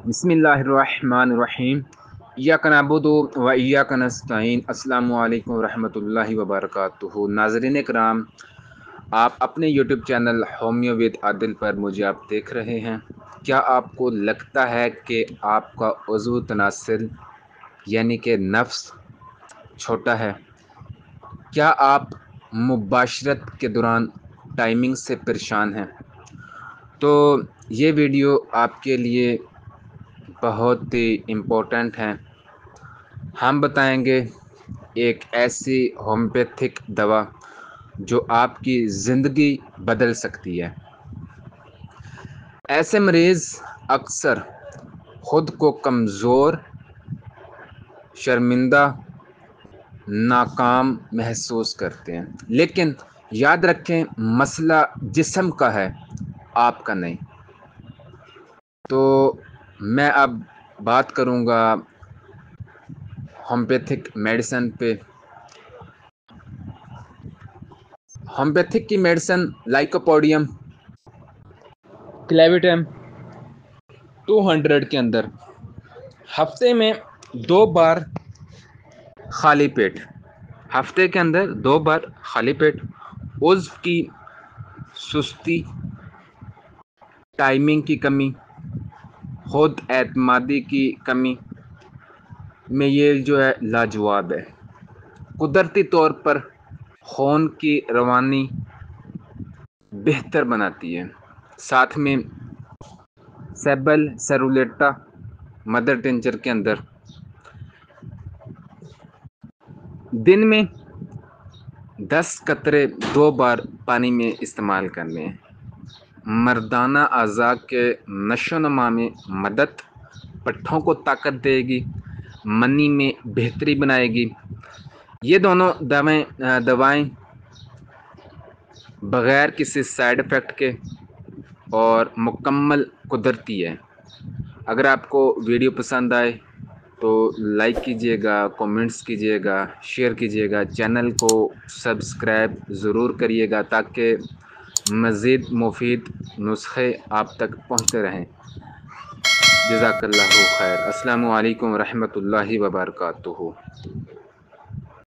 बिस्मिल्लाहिर्रहमानिर्रहीम। इय्याका नअबुदु व इय्याका नस्तईन। अस्सलामु अलैकुम रहमतुल्लाहि व बरकातुहू। नाज़रीन किराम, आप अपने YouTube channel homeo with Adil पर मुझे आप देख रहे हैं। क्या आपको लगता है कि आपका उज़्व तनासिल यानी कि नफ्स छोटा है? क्या आप मुबाशरत के दौरान टाइमिंग से परेशान हैं? तो ये वीडियो आपके लिए बहुत ही इम्पोर्टेंट हैं। हम बताएंगे एक ऐसी होम्योपैथिक दवा जो आपकी ज़िंदगी बदल सकती है। ऐसे मरीज़ अक्सर ख़ुद को कमज़ोर, शर्मिंदा, नाकाम महसूस करते हैं, लेकिन याद रखें मसला जिस्म का है, आपका नहीं। तो मैं अब बात करूँगा होम्योपैथिक मेडिसिन पे। होम्योपैथिक की मेडिसिन लाइकोपोडियम क्लेविटम 200 के अंदर हफ्ते में 2 बार खाली पेट, हफ्ते के अंदर 2 बार खाली पेट, उज़्व की सुस्ती, टाइमिंग की कमी, खुद एतमादी की कमी में ये जो है लाजवाब है। कुदरती तौर पर खून की रवानी बेहतर बनाती है। साथ में सेबल सेरुलेटा मदर टिंचर के अंदर दिन में 10 कतरे 2 बार पानी में इस्तेमाल करने हैं। मर्दाना अज़ा के नशोनमा में मदद, पट्ठों को ताकत देगी, मनी में बेहतरी बनाएगी। ये दोनों दवाएं बग़ैर किसी साइड इफ़ेक्ट के और मुकम्मल कुदरती है। अगर आपको वीडियो पसंद आए तो लाइक कीजिएगा, कमेंट्स कीजिएगा, शेयर कीजिएगा, चैनल को सब्सक्राइब ज़रूर करिएगा ताकि मज़ीद मुफीद नुस्खे आप तक पहुँचते रहें। जज़ाकल्लाहु खैर। अस्सलामु अलैकुम रहमतुल्लाहि व बरकातुहू।